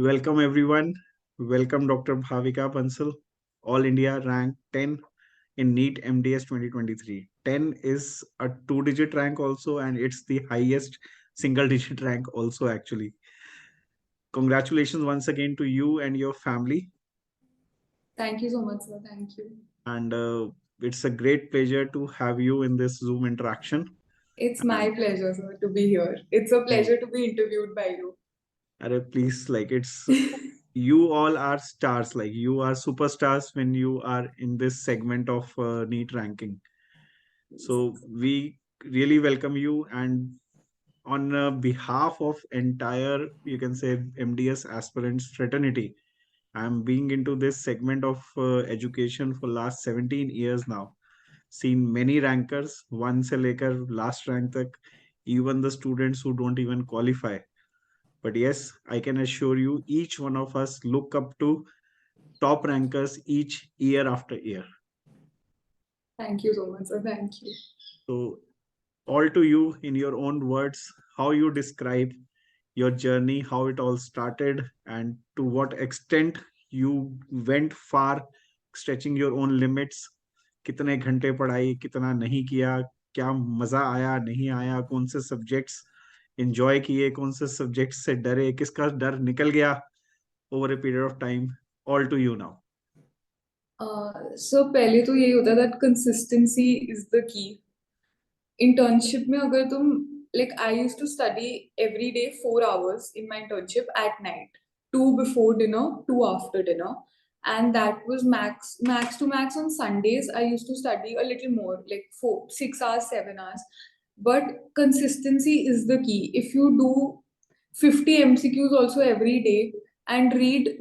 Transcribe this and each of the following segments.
Welcome everyone. Welcome Dr. Bhavika Bansal, All India rank 10 in NEET-MDS 2023. 10 is a two-digit rank also, and it's the highest single-digit rank also actually. Congratulations once again to you and your family. Thank you so much, sir. Thank you. And it's a great pleasure to have you in this Zoom interaction. It's And my pleasure, sir, to be here. It's a thank, pleasure to be interviewed by you. please, like it's you all are stars, like you are superstars when you are in this segment of NEET ranking. So we really welcome you, and on behalf of entire, you can say, MDS aspirants fraternity, I'm being into this segment of education for last 17 years now. Seen many rankers, one se lekar last rank tak, even the students who don't even qualify. But yes, I can assure you, each one of us look up to top rankers each year after year. Thank you so much, sir. Thank you. So all to you in your own words, how you describe your journey, how it all started, and to what extent you went far, stretching your own limits. कितने घंटे पढ़ाई, कितना नहीं किया, क्या मजा आया, नहीं आया, कौन से सब्जेक्ट्स एंजॉय किए, कौन से सब्जेक्ट्स से डरे, किसका डर निकल गया over a period of time. All to you now. So पहले तो यही होता है that consistency is the key. Internship में अगर तुम like I used to study every day 4 hours in my internship at night, 2 before dinner, 2 after dinner, and that was max to max on Sundays. I used to study a little more, like 4 6 hours, 7 hours. But consistency is the key. If you do 50 MCQs also every day and read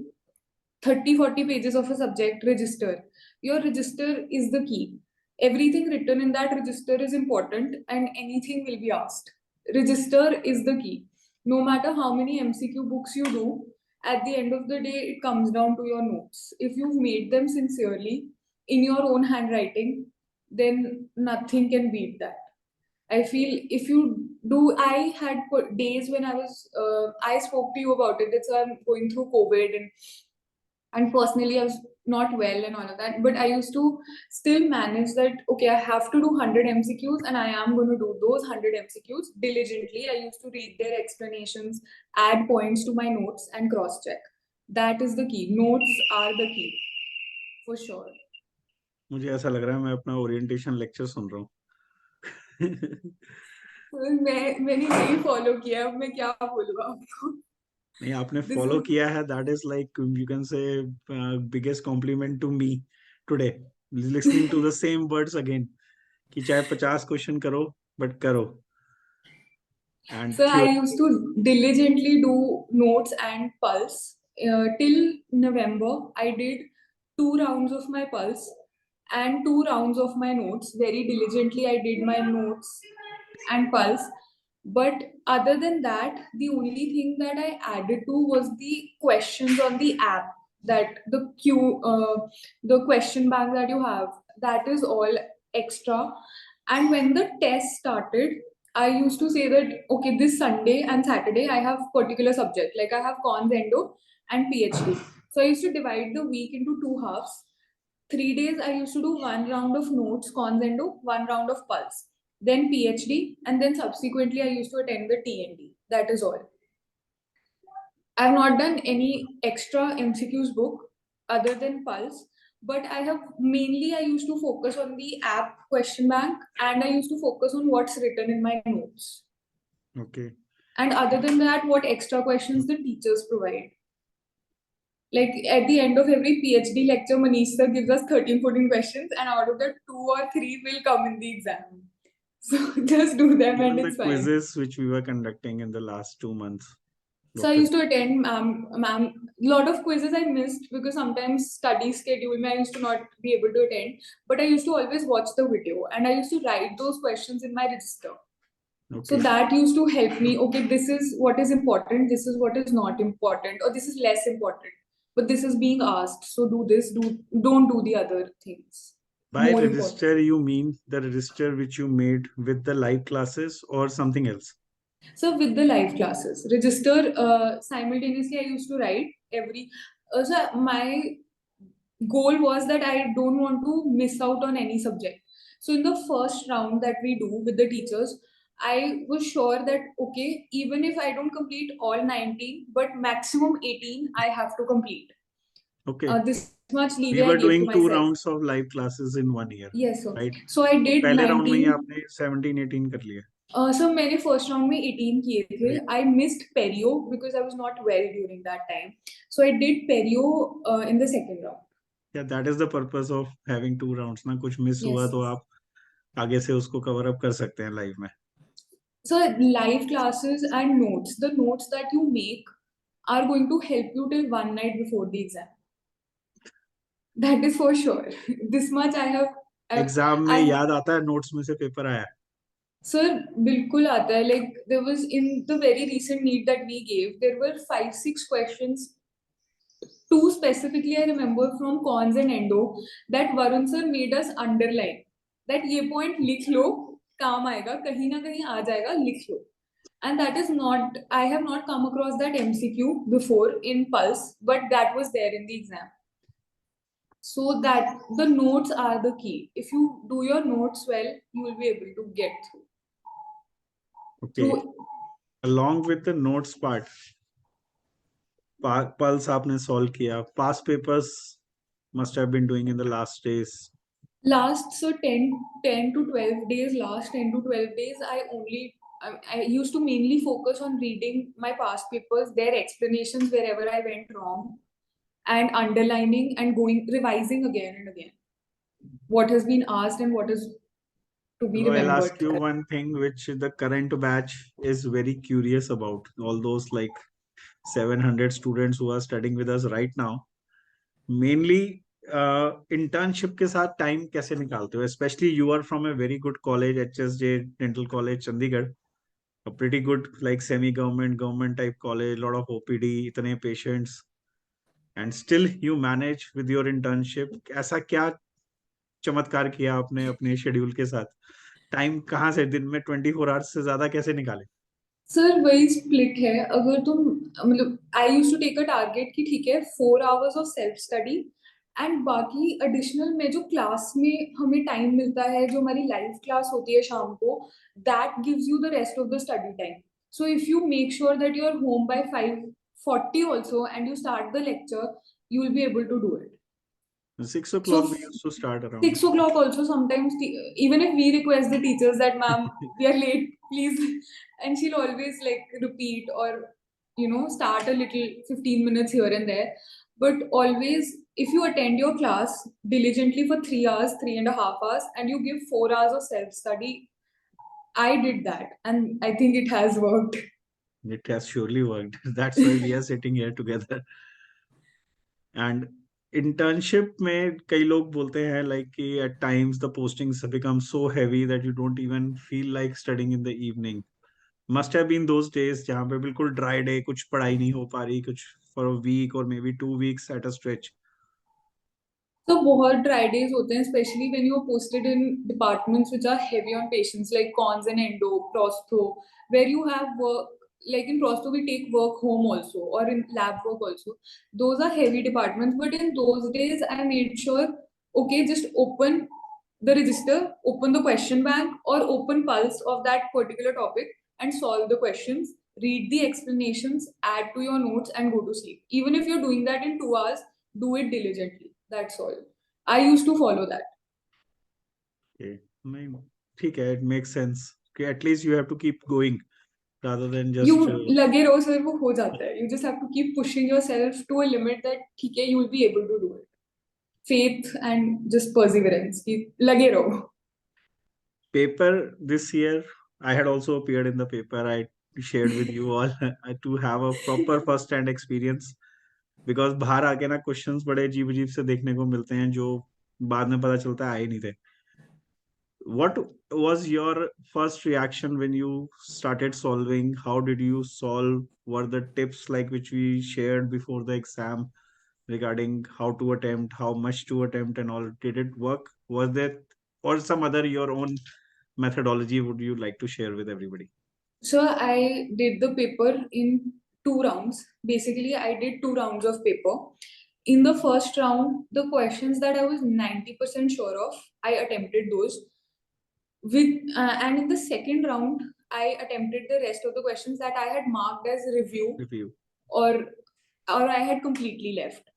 30-40 pages of a subject register, your register is the key. Everything written in that register is important and anything will be asked. Register is the key. No matter how many MCQ books you do, at the end of the day it comes down to your notes. If you've made them sincerely in your own handwriting, then nothing can beat that. I feel if you do, I had days when I spoke to you about it. That's why I'm going through COVID, and personally I was not well and all of that, but I used to still manage that. Okay, I have to do 100 MCQs and I am going to do those 100 MCQs diligently. I used to read their explanations, add points to my notes and cross check. That is the key. Notes are the key for sure. मुझे ऐसा लग रहा है मैं अपना orientation lecture सुन रहा हूँ. मैंने नहीं फॉलो किया, अब मैं क्या बोलूँ आपको. नहीं, आपने This फॉलो is किया है, that is like you can say biggest compliment to me today, listening to the same words again, कि चाहे 50 क्वेश्चन करो बट करो. And So I used to diligently do notes and pulse. Till November, I did 2 rounds of my pulse and 2 rounds of my notes. Very diligently, I did my notes and pulse. But other than that, the only thing that I added to was the questions on the app. That the question bank that you have, that is all extra. And when the test started, I used to say that okay, this Sunday and Saturday I have particular subject, like I have cons, endo, and PhD. So I used to divide the week into two halves. 3 days I used to do 1 round of notes, cons, endo, 1 round of pulse, then PhD, and then subsequently I used to attend the TND. That is all. I've not done any extra MCQs book other than pulse, but I used to focus on the app question bank and I used to focus on what's written in my notes. okay. And other than that, what extra questions the teachers provide. Like at the end of every PhD lecture, Manish sir gives us 13-14 questions, and out of that, 2 or 3 will come in the exam. So just do them and Even the it's fine. quizzes which we were conducting in the last 2 months. So I used to attend, ma'am. Lot of quizzes I missed because sometimes study schedule me, I used to not be able to attend. But I used to always watch the video and I used to write those questions in my register. So Okay. that used to help me. Okay, this is what is important. This is what is not important, or this is less important. But this is being asked. So do this. Don't do the other things. By More important. register, you mean the register which you made with the live classes or something else? So with the live classes, register simultaneously. I used to write every. So my goal was that I don't want to miss out on any subject. So in the first round that we do with the teachers, I was sure that okay, even if I don't complete all 19, but maximum 18, I have to complete. Okay. This much We leeway I were gave to doing two myself. rounds of live classes in 1 year, Yes, sir. right? So I तो did पहले round में ही 19. आपने 17-18 कर लिया. So मैंने first round में 18 किए थे. Great. I missed perio because I was not well during that time. So I did perio in the second round. Yeah, that is the purpose of having two rounds ना. कुछ miss हुआ Yes. तो आप आगे से उसको cover up कर सकते हैं लाइव में. So live classes and notes, the notes that you make are going to help you till one night before the exam. That is for sure. This much I have. Exam में I याद आता है notes में से paper आया. sir, बिल्कुल आता है. Like there was in the very recent NEET that we gave, there were 5-6 questions. Two specifically I remember from cons and endo that Varun sir made us underline that ये point लिख लो, काम आएगा, कहीं ना कहीं आ जाएगा, लिख लो. And that is not, I have not come across that MCQ before in Pulse, but that was there in the exam. So that the notes are the key. If you do your notes well, you will be able to get through. Okay. Along with the notes part, pulse आपने solve किया. पास papers must have been doing in the last days. Last, so 10 to 12 days, last 10 to 12 days, I used to mainly focus on reading my past papers, their explanations wherever I went wrong, and underlining and going revising again and again what has been asked and what is to be Now I'll ask remembered. you one thing which the current batch is very curious about. All those like 700 students who are studying with us right now. Mainly internship के साथ time कैसे निकालते हो? Especially you are from a very good college, HSJ Dental College, Chandigarh. A pretty good like semi-government, government type college, lot of OPD, इतने patients. And still you manage with your internship. ऐसा क्या चमत्कार किया आपने अपने schedule के साथ? Time कहाँ से दिन में 24 आवर्स से ज्यादा कैसे निकाले? सर वही स्प्लिट है. अगर तुम मतलब I use to take a target कि ठीक है 4 hours of self study and बाकी एडिशनल में जो क्लास में हमें टाइम मिलता है, जो हमारी लाइव क्लास होती है शाम को, that gives you the rest of the study time. So if you make sure that you are home by 5:40 also and you start the lecture, you will be able to do it. 6 o'clock So we used to start around. 6 o'clock also sometimes, even if we request the teachers that ma'am, we are late, please, and she'll always like repeat or start a little 15 minutes here and there. But always, if you attend your class diligently for 3 hours, 3.5 hours, and you give 4 hours of self study, I did that, and I think it has worked. It has surely worked. That's why we are sitting here together. And internship में कई लोग बोलते हैं like कि at times the postings have become so heavy that you don't even feel like studying in the evening. Must have been those days जहाँ पे बिल्कुल dry day, कुछ पढ़ाई नहीं हो पा रही, कुछ for a week or maybe 2 weeks at a stretch. So बहुत dry days होते हैं, especially when you are posted in departments which are heavy on patients like cons and endo, prostho, where you have work. Like in prostho, we take work home also, or in lab work also. Those are heavy departments. But in those days, I made sure, okay, just open the register, open the question bank, or open pulse of that particular topic and solve the questions. Read the explanations, add to your notes, and go to sleep. Even if you're doing that in 2 hours, do it diligently. That's all. I used to follow that. Okay. नहीं, ठीक है, it makes sense. Okay, at least you have to keep going rather than You just लगे रहो sir, वो हो जाता है. You just have to keep pushing yourself to a limit that ठीक है, you will be able to do it. Faith and just perseverance. कि लगे रहो. paper this year. I had also appeared in the paper. I shared with you all to have a proper first hand experience. Because बाहर आके ना questions बड़े अजीब अजीब से देखने को मिलते हैं जो बाद में पता चलता है आए नहीं थे. What was your first reaction when you started solving? How did you solve? Were the tips like which we shared before the exam regarding how to attempt, how much to attempt, and all? Did it work? Was there or some other your own methodology would you like to share with everybody? So I did the paper in 2 rounds. Basically, I did 2 rounds of paper. In the first round, the questions that I was 90% sure of, I attempted those. And in the second round, I attempted the rest of the questions that I had marked as review, Review. or I had completely left.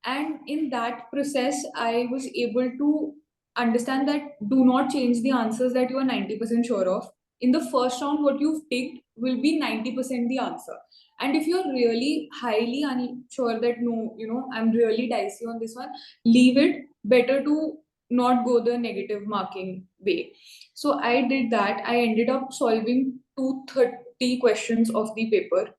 And in that process, I was able to understand that do not change the answers that you are 90% sure of. In the first round, what you've picked will be 90% the answer. And if you're really highly unsure that no, I'm really dicey on this one, leave it. Better to not go the negative marking way. So I did that. I ended up solving 230 questions of the paper,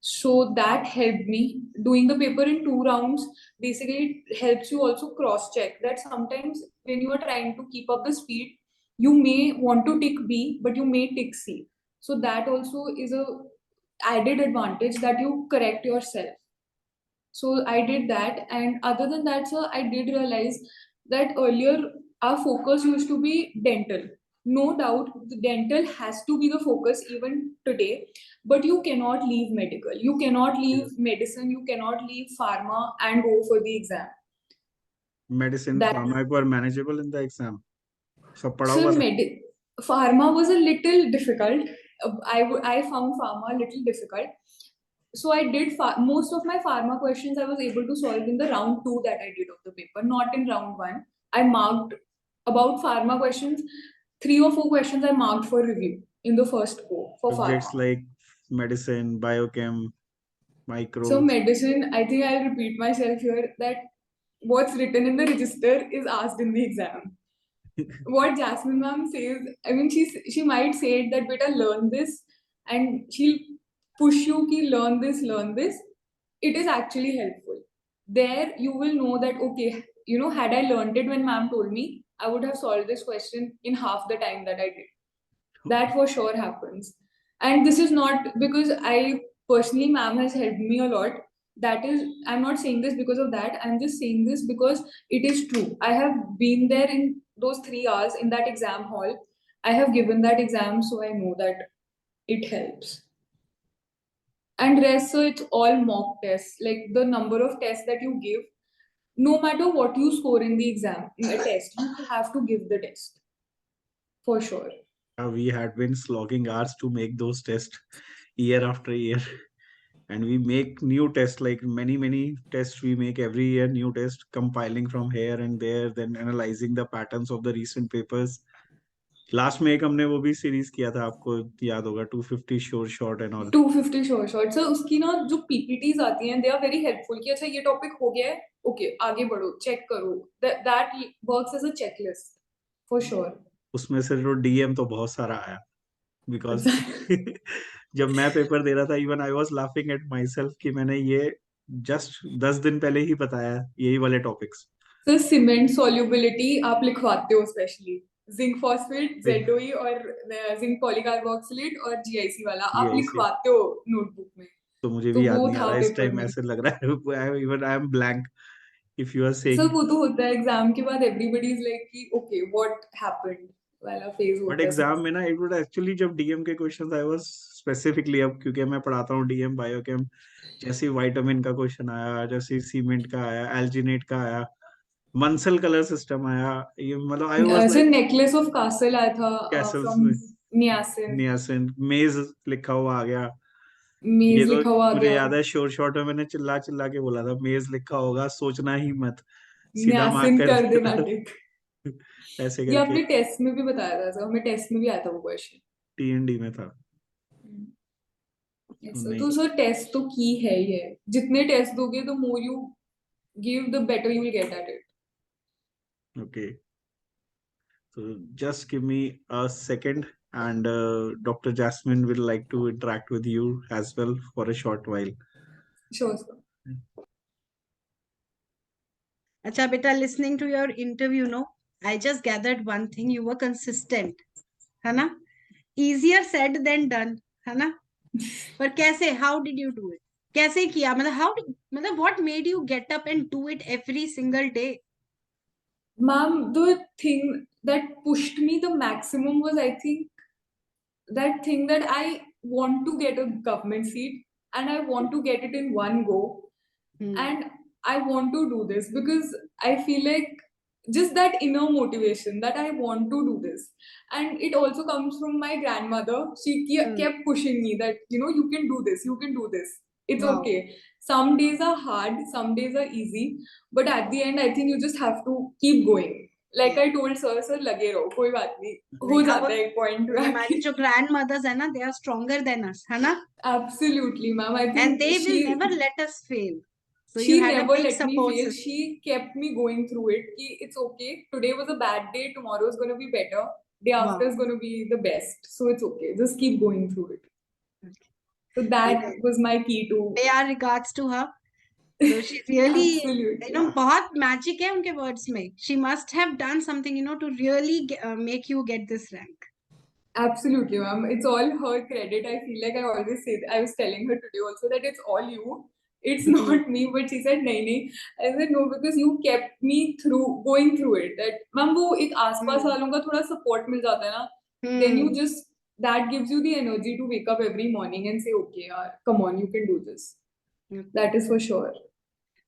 so that helped me. Doing the paper in 2 rounds basically it helps you also cross check that sometimes when you are trying to keep up the speed, you may want to tick B, but you may tick C. So that also is a added advantage that you correct yourself. So I did that, and other than that, sir, I did realize that earlier our focus used to be dental. No doubt, the dental has to be the focus even today, but you cannot leave medical. You cannot leave Yes. medicine. You cannot leave pharma and go for the exam. Medicine, That pharma were manageable in the exam. सब पढ़ा so हुआ था. pharma was a little difficult. I found pharma a little difficult. So I did most of my pharma questions I was able to solve in the round two that I did of the paper, not in round one. I marked about pharma questions, 3 or 4 questions I marked for review in the first go for Subjects pharma. like medicine, biochem, So micro. medicine, I think I'll repeat myself here that what's written in the register is asked in the exam. What Jasmine ma'am says, I mean, she might say it that beta learn this, and she'll push you ki learn this. It is actually helpful. There you will know that okay, had I learned it when ma'am told me, I would have solved this question in half the time that I did. That for sure happens. And this is not because I personally, ma'am has helped me a lot. That is, I'm not saying this because of that. I'm just saying this because it is true. I have been there in those 3 hours in that exam hall. I have given that exam, so I know that it helps. And rest, so it's all mock tests. Like the number of tests that you give, no matter what you score in the exam, in the test, you have to give the test for sure. We had been slogging hours to make those tests year after year. And we make new tests, like many tests we make every year, new tests compiling from here and there, then analyzing the patterns of the recent papers. Last में एक हमने वो भी series किया था, आपको याद होगा, 250 sure short and all. 250 short short sir, उसकी ना जो पीपीटीज आती हैं दे आर वेरी हेल्पफुल कि अच्छा ये टॉपिक हो गया है, ओके आगे बढ़ो, चेक करो. That works as a checklist for sure. उसमें से जो डीएम तो बहुत सारा आया, बिकॉज जब मैं पेपर दे रहा था, even I was laughing at my self कि मैंने ये जस्ट 10 दिन पहले ही बताया यही वाले टॉपिक्स. सर सीमेंट सॉल्युबिलिटी आप लिखवाते हो स्पेशली, जिंक फॉस्फेट जेडओई और जिंक पॉलीकार्बोक्सिलेट और जीआईसी वाला आप ये लिखवाते हो नोटबुक में. तो मुझे तो भी याद वो नहीं आ था रहा इस पेपर टाइम, में. ऐसे लग रहा है even I am blank if you are sir saying. वो तो होता है एग्जाम के बाद, एवरीबडी इज लाइक कि ओके व्हाट हैपेंड वाला फेज बट होता है एग्जाम सबका. में ना, इट वुड एक्चुअली, जब डीएम के क्वेश्चंस आए, वाज स्पेसिफिकली, अब क्योंकि मैं पढ़ाता हूँ डीएम बायोकेम, जैसे विटामिन का क्वेश्चन आया, जैसे सीमेंट का आया, एल्जिनेट का आया, मंसल कलर सिस्टम आया, ये मतलब I was sir like necklace of castle आया था कैसल्स फ्रॉम में, नियासिन. नियासिन, मेज लिखा हुआ आ गया. ये मेज तो लिखा हुआ आ मुझे गया. याद है, शोर शॉर्ट में मैंने चिल्ला चिल्ला के बोला था, मेज लिखा होगा, सोचना ही मत, सीधा मार्क नियासिन कर कर देना देना. टिक. ऐसे ये करके आपने टेस्ट में भी बताया था सर, हमें टेस्ट में भी आया था वो क्वेश्चन. टीएनडी में था. ऐसा तो नहीं. सर टेस्ट तो की है ही है. जितने टेस्ट दोगे the more you give the better you will get at it. Okay. So just give me a second, and Dr. Jasmine will like to interact with you as well for a short while. Sure sir. Acha beta, listening to your interview, no, I just gathered one thing. You were consistent, है ना? Easier said than done, है ना? पर कैसे? How did you do it? कैसे किया? मतलब how did, मतलब what made you get up and do it every single day? Ma'am, the thing that pushed me the maximum was, I think, that thing that I want to get a government seat and I want to get it in one go, and I want to do this because I feel like just that inner motivation that I want to do this. And it also comes from my grandmother. She kept pushing me that, you can do this, you can do this. It's Wow. okay. Some days are hard, some days are easy, but at the end, I think you just have to keep going. Like I told sir, लगे रहो, कोई बात नहीं, हो नहीं, जाता है एक point पे हमारी आके. जो grandmothers है ना, they are stronger than us, है ना? Absolutely, ma'am. I And think they will never let us fail. So you she had a never big let me support fail. system. She kept me going through it. Ki it's okay. Today was a bad day. Tomorrow is going to be better. Day after Wow. is going to be the best. So it's okay. Just keep going through it. Okay. So that was my key to. Pay our regards to her. So she really, Absolutely. बहुत magic है उनके words में. She must have done something, to really make you get this rank. Absolutely, ma'am. It's all her credit. I feel like I always say that. I was telling her today also that it's all you. It's not me. But she said, nahi, nahi. I said, no, because you kept me going through it. That, ma'am, वो एक आसपास वालों का थोड़ा support मिल जाता है ना. Then you just, that gives you the energy to wake up every morning and say, okay, yaar, come on, you can do this. That is for sure.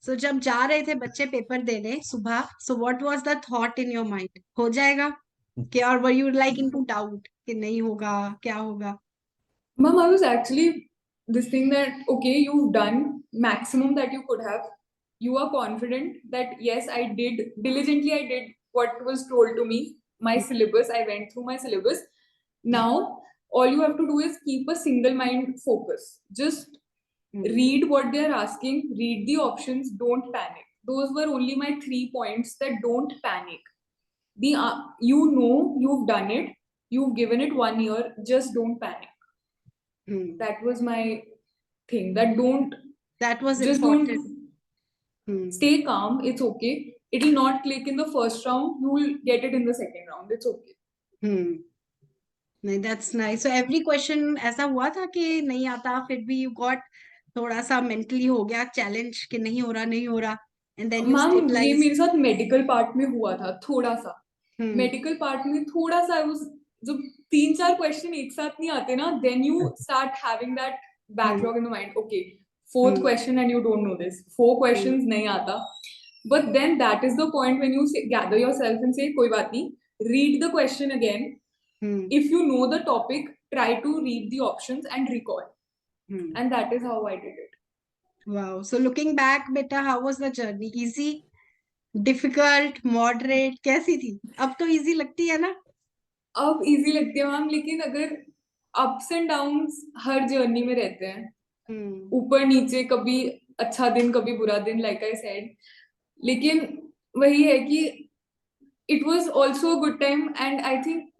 So जब जा रहे थे बच्चे पेपर देने सुबह, so what was the thought in your mind? हो जाएगा? क्या, or were you like into doubt कि नहीं होगा, क्या होगा? Ma'am, I was actually this thing that, okay, you've done maximum that you could have. You are confident that, yes, I did what was told to me, my syllabus, I went through my syllabus. Now, all you have to do is keep a single mind focus. Just read what they're asking, read the options, don't panic. Those were only my 3 points, that don't panic. You've done it, you've given it 1 year, just don't panic. That was my thing. That was Just important. don't stay calm. It's okay. It'll not click in the first round. You will get it in the second round. It's okay. नहीं, that's nice. So every question ऐसा हुआ था कि नहीं आता, फिर भी you got थोड़ा सा mentally हो गया challenge कि नहीं हो रहा, and then you मैम, ये stabilize. मेरे साथ मेडिकल पार्ट में हुआ था थोड़ा सा. मेडिकल पार्ट में थोड़ा सा जब 3-4 क्वेश्चन एक साथ नहीं आते ना, then you start having that backlog in the mind. Okay, 4th question and you don't know this. 4 questions नहीं आता. But then that is the point when you gather yourself and say, कोई बात नहीं, read the question again. If you know the topic, try to read the options and recall. And that is how I did it. Wow. So looking back, beta, how was the journey? Easy, difficult, moderate, कैसी थी? अब तो easy लगती है ना? अब easy लगती है मैम, लेकिन अगर ups and downs her journey में रहते हैं, ऊपर नीचे, कभी अच्छा दिन कभी बुरा दिन, like I said. लेकिन वही है कि it was also a good time, and I think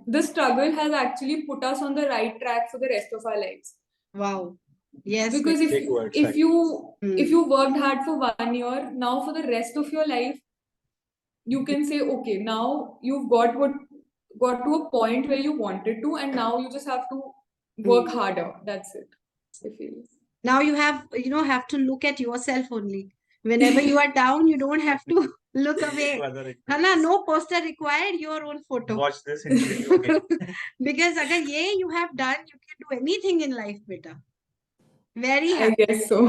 the struggle has actually put us on the right track for the rest of our lives. Wow. Yes. Because if you worked hard for 1 year, now for the rest of your life, you can say, okay, now you've got to a point where you wanted to, and now you just have to work harder. That's it, I feel. Now you have to look at yourself only. Whenever you are down, you don't have to look away. Hana, no poster required, your own photo. Watch this interview again. Because agar you have done, you can do anything in life, beta. Very happy. I guess so.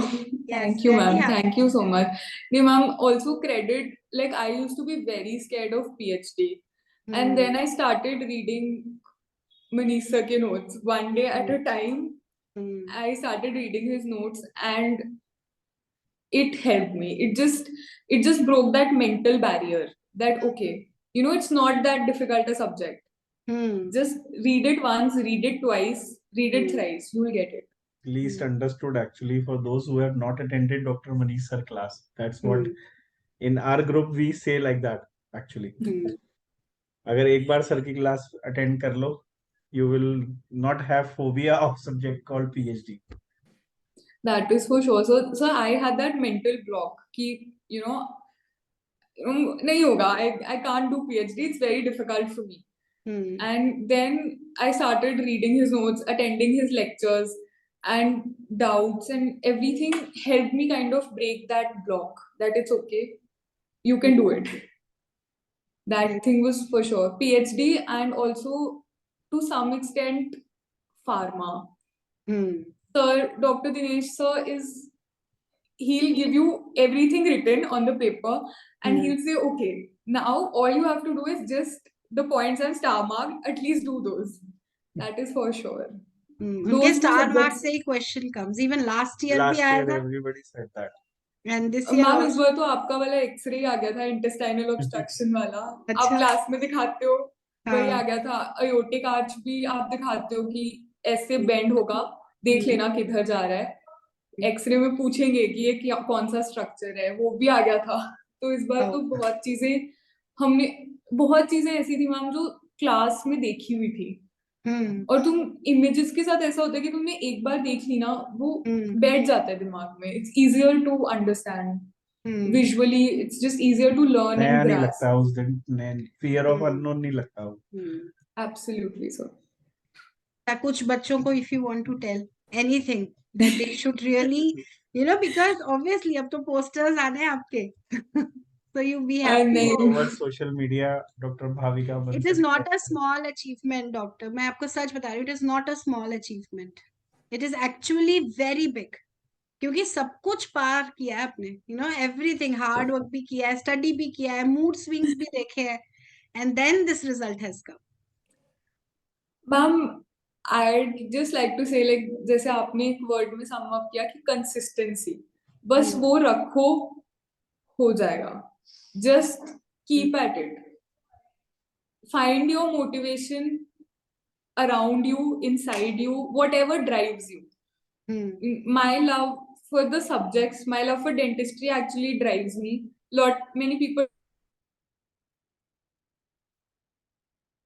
Thank you, ma'am. Thank you so much. Nee, ma'am, also credit, like I used to be very scared of PhD. And then I started reading Manish sir ke notes. One day at a time, I started reading his notes, and it helped me. It just broke that mental barrier that, okay, it's not that difficult a subject. Just read it once, read it twice, read it thrice. You'll get it. Least understood actually for those who have not attended Dr. Manish sir class. That's what in our group we say like that actually. अगर एक बार sir की class attend कर लो, you will not have phobia of subject called PhD. That is for sure. So I had that mental block कि नहीं होगा, I can't do PhD, it's very difficult for me. And then I started reading his notes, attending his lectures, and doubts and everything helped me kind of break that block, that it's okay, you can do it. That thing was for sure. PhD, and also to some extent pharma. Hmm. Dr. Dinesh sir he'll give you everything written on the paper and Hmm. he'll say, okay, now all you have to do is just the points are star marked, at least do those. That is for sure. उनके Those two star mark subjects. से ही question comes even last year भी Last आया year, था everybody said that. And this year ma'am इस also बार तो आपका वाला एक्सरे आ गया था इंटेस्टाइनल ऑब्स्ट्रक्शन वाला आप अच्छा क्लास में दिखाते हो वही आ हाँ गया था अयोटिक आर्च भी आप दिखाते हो कि ऐसे बेंड होगा देख लेना किधर जा रहा है एक्सरे में पूछेंगे कि ये कौन सा स्ट्रक्चर है वो भी आ गया था तो इस बार तो बहुत चीजें ऐसी थी मैम जो क्लास में देखी हुई थी और तुम इमेजेस के साथ ऐसा होता है कि तुमने एक बार देख ली ना वो बैठ जाता है दिमाग में it's easier to understand visually it's just easier to learn नया एंड नहीं ग्रास्प लगता उस दिन फियर ऑफ अननोन नहीं लगता वो एब्सोल्युटली सर कुछ बच्चों को if you want to tell anything that they should really because obviously अब तो पोस्टर्स आने हैं आपके so you be happy all नहीं over social media Dr. Bhavika it is not a small achievement doctor मैं आपको सच बता रही हूँ it is not a small achievement it is actually very big क्योंकि सब कुछ पार किया है आपने एवरीथिंग हार्ड वर्क भी किया है स्टडी भी किया है मूड स्विंग्स भी देखे हैं and then this result has come ma'am I'd just like to say like जैसे आपने एक वर्ड में सम अप किया कि कंसिस्टेंसी बस वो रखो हो जाएगा just keep at it find your motivation around you inside you whatever drives you my love for the subjects my love for dentistry actually drives me many people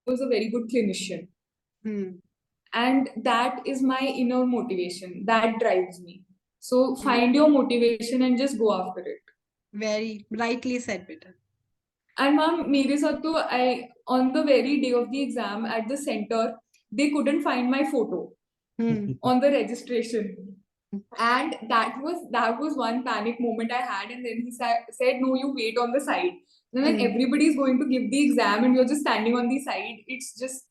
was a very good clinician and that is my inner motivation that drives me so find your motivation and just go after it very rightly said beta and ma'am mere sath to I on the very day of the exam at the center they couldn't find my photo on the registration and that was one panic moment I had and then he said no you wait on the side and then everybody is going to give the exam and you're just standing on the side it's just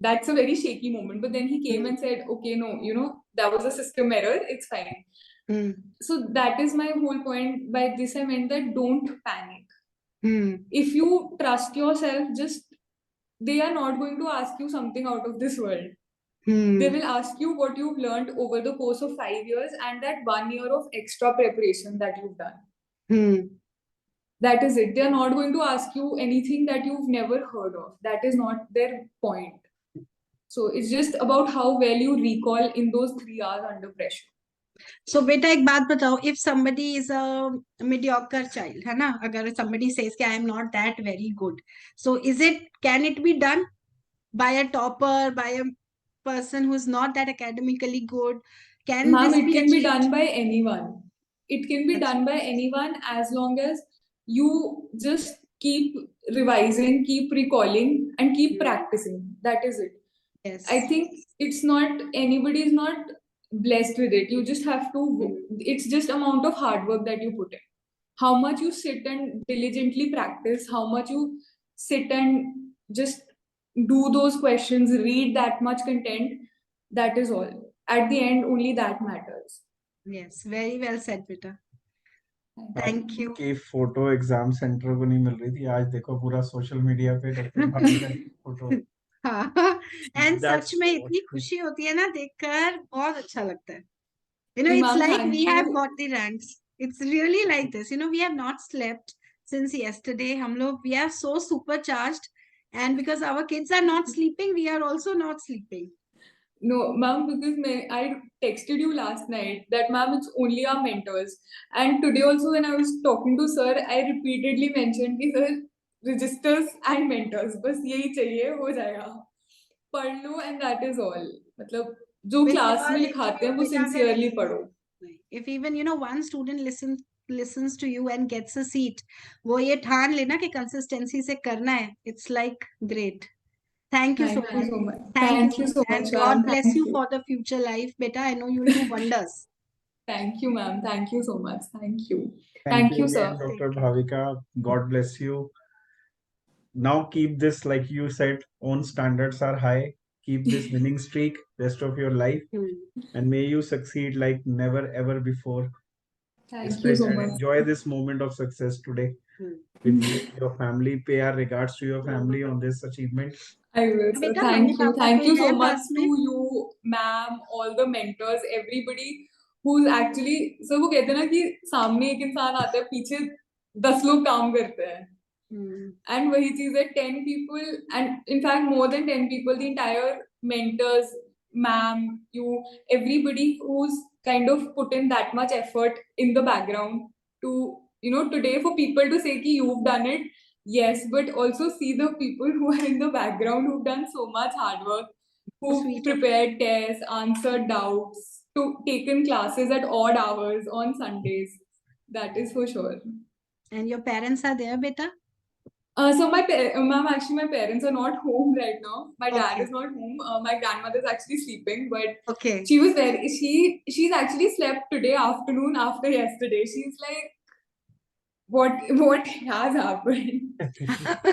that's a very shaky moment but then he came and said okay no that was a system error it's fine so that is my whole point by this I meant that don't panic if you trust yourself just they are not going to ask you something out of this world they will ask you what you've learned over the course of 5 years and that 1 year of extra preparation that you've done that is it they are not going to ask you anything that you've never heard of that is not their point so it's just about how well you recall in those 3 hours under pressure. So बेटा एक बात बताओ if somebody is a mediocre child है ना अगर somebody says कि I am not that very good so can it be done by a topper by a person who is not that academically good can Ma'am, this it be can be achieved? done by anyone it can be done by anyone as long as you just keep revising keep recalling and keep practicing that is it yes I think it's not anybody is not blessed with it you just have to it's just amount of hard work that you put in how much you sit and diligently practice how much you sit and just do those questions read that much content that is all at the end only that matters yes very well said beta thank you कि photo exam centre को नहीं मिल रही थी आज देखो पूरा social media पे doctor Bhavika की फोटो हाँ एंड That's सच में so इतनी true. खुशी होती है ना देखकर बहुत अच्छा लगता है it's Ma'am, like thank we have you. got the ranks it's really like this we have not slept since yesterday हम लोग we are so supercharged and because our kids are not sleeping we are also not sleeping No, ma'am, because I texted you last night that ma'am, it's only our mentors. And today also when I was talking to sir, I repeatedly mentioned कि sir registers and mentors. बस यही चाहिए हो जाएगा. पढ़ लो and that is all. मतलब जो with class your में लिखाते हैं वो interview beta sincerely पढ़ो. if even one student listens to you and gets a seat वो ये ठान लेना कि consistency से करना है it's like great thank you so Thank you much so much. thank you so and much, God ma'am. bless Thank you you. for the future life beta I know you will do wonders Thank you, ma'am. Thank you so much. Thank you. Thank you Thank you, sir. again, Dr. Bhavika. God bless you. now keep this, like you said, own standards are high. Keep this winning streak rest of your life, and may you succeed like never ever before. Thank you Respect so and much. enjoy this moment of success today with you, your family. Pay our regards to your family on this achievement. I will, sir. बेटा mummy Thank you. पापा Thank कोई you है so much pass to में? you, ma'am, all the mentors, everybody who's actually, so वो कहते हैं ना कि सामने एक इंसान आता है, पीछे 10 लोग काम करते हैं. And वही चीज है, 10 people, and in fact more than 10 people, the entire mentors, ma'am, you, everybody who's kind of put in that much effort in the background to, you know, today for people to say कि you've done it, yes, but also see the people who are in the background who've done so much hard work, who've Sweet of prepared tests, answered doubts, to taken classes at odd hours on Sundays. That is for sure. And your parents are there, beta? So ma'am, actually my parents are not home right now. My dad Okay. is not home. My grandmother is actually sleeping, but Okay. she was there. She's actually slept today afternoon after yesterday. She's like, what has happened?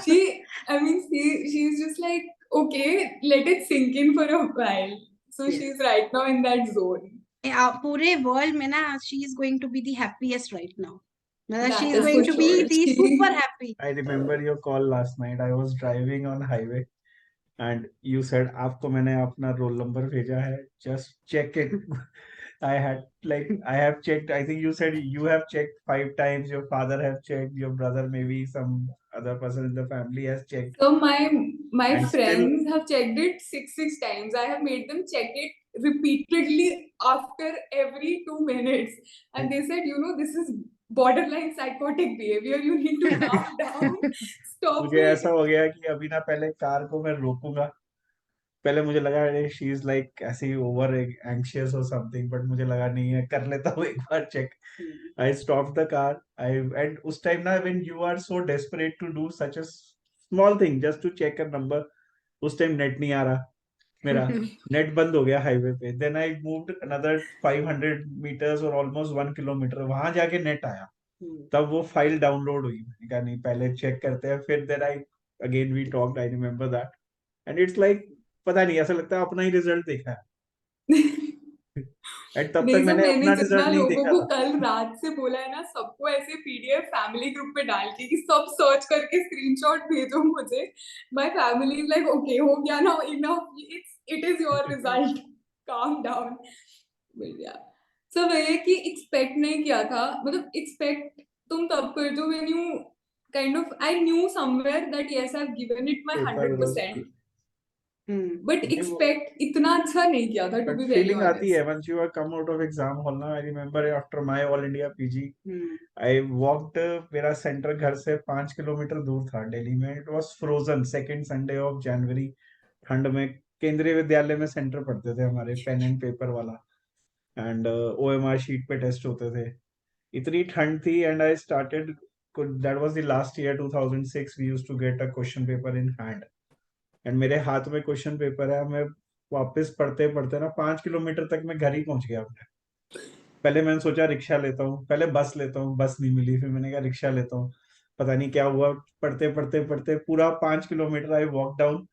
She's just like, okay, let it sink in for a while. So Yes. she's right now in that zone. पूरे world में ना she is going to be the happiest right now. That She is is going for to be sure. the super happy. I remember your call last night. I was driving on highway and you said आपको मैंने अपना roll number भेजा है. Just check it. I have checked. I think you said you have checked 5 times. Your father have checked. Your brother, maybe some other person in the family has checked. So my And still, friends have checked it six times. I have made them check it repeatedly after every 2 minutes, and they said, you know, this is borderline psychotic behavior. You need to calm down. Stop मुझे ऐसा it. हो गया कि अभी ना पहले car को मैं रोकूंगा. पहले मुझे लगा अरे शी इज लाइक ऐसे ही ओवर एंग्शियस और समथिंग, बट मुझे लगा नहीं है, कर लेता हूँ एक बार check. I stop the car. I and उस टाइम ना when you are so desperate to do such a small thing just to check a number, उस टाइम नेट नहीं आ रहा मेरा. नेट बंद हो गया हाईवे पे. Then I moved another 500 meters और ऑलमोस्ट 1 किलोमीटर, वहां जाके नेट आया. तब वो फाइल डाउनलोड हुई. मैंने कहा नहीं, पहले चेक करते हैं. फिर then I again we talked. I remember that. And it's like पता नहीं, ऐसा लगता है अपना ही रिजल्ट देखा है. एंड तब नहीं तक सर, मैंने मैंने अपना जितना रिजल्ट नहीं लोगों देखा को था. कल रात से बोला है ना, सबको ऐसे पीडीएफ फैमिली ग्रुप पे डाल के कि सब सर्च करके स्क्रीनशॉट भेजो मुझे. My family is like, okay हो गया ना, enough, it is your result, calm down. So वही कि एक्सपेक्ट नहीं किया था. मतलब एक्सपेक्ट तुम तब करते हो when you kind of, I knew somewhere that yes I have given it my paper was 100%, but नहीं वो, एक्सपेक्ट इतना अच्छा नहीं किया था, to but be very feeling आती है honest. once you are come out of exam hall ना. I remember after my All India PG I walked. मेरा सेंटर घर से 5 किलोमीटर दूर था दिल्ली में. It was frozen, second Sunday of January. ठंड में केंद्रीय विद्यालय में सेंटर पढ़ते थे हमारे, पेन एंड पेपर वाला. एंड ओएमआर शीट पे टेस्ट होते थे. इतनी ठंड थी and I started. That was the last year 2006. We used to get a question paper in hand and मेरे हाथ में क्वेश्चन पेपर है. मैं वापस पढ़ते पढ़ते ना 5 किलोमीटर तक मैं घर ही पहुंच गया अपने. पहले मैंने सोचा रिक्शा लेता हूँ, पहले बस लेता हूँ, बस नहीं मिली. फिर मैंने कहा रिक्शा लेता हूँ. पता नहीं क्या हुआ, पढ़ते पढ़ते पढ़ते पूरा 5 kilometre I walk down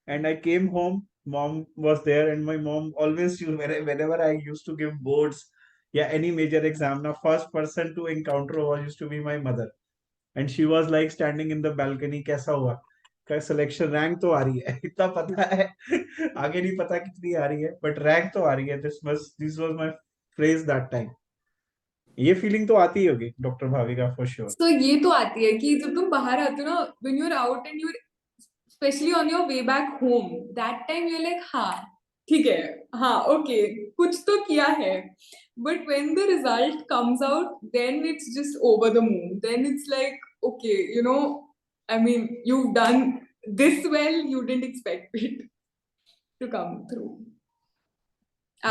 and I came home. Mom was there, and my mom always used, whenever I used to give boards, yeah, any major exam, now first person to encounter was used to be my mother, and she was like standing in the balcony. कैसा हुआ? का selection rank तो आ रही है. इतना पता है. आगे नहीं पता कितनी आ रही है, बट रैंक तो आ रही है. This was my phrase that time. ये फीलिंग तो आती होगी डॉक्टर भाविका फॉर श्योर. तो ये तो आती है कि जब तुम बाहर आते हो ना, when you're out and you're especially on your way back home, that time you're like, हाँ ठीक है, हाँ okay, कुछ तो किया है. But when the result comes out, then it's just over the moon. Then it's like, okay, you know, I mean, you've done this well, you didn't expect it to come through.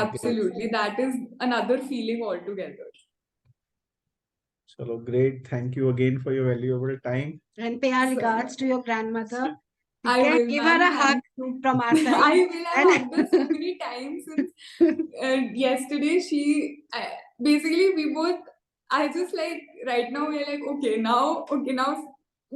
Absolutely, that is another feeling altogether. चलो great. Thank you again for your valuable time. And pay our regards to your grandmother. I Okay, will, give her ma'am. a hug Thank you. from our side. I will. I've hugged her so many times since yesterday. Basically we both. I just like right now we're like, okay now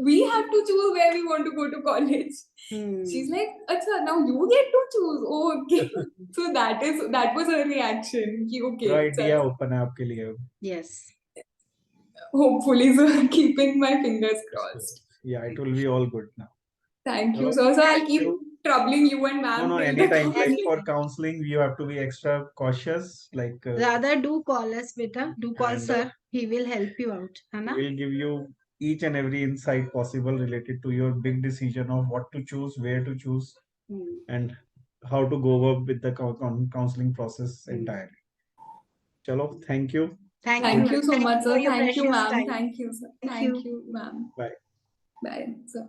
we have to choose where we want to go to college. She's like, Acha, now you get to choose. Oh, okay. So that was her reaction. Ki, okay, पूरा chal. India open है आपके लिए अब. Yes. Hopefully, so I'm keeping my fingers crossed. Yeah, it will be all good now. Thank you, Hello. sir. So I'll Thank keep you. troubling you and No, ma'am no, till the anytime. Like counseling. for counseling, you have to be extra cautious. Like Rather do call us, beta. Do call And, sir. He will help you out. we Hana? will give you each and every insight possible related to your big decision of what to choose, where to choose, and how to go up with the counseling process entirely. Chalo, thank you. Thank Thank you. you so Thank much, you for sir. your Thank you, precious ma'am. time. Thank you, sir. Thank Thank you. you, ma'am. Bye. Bye, sir.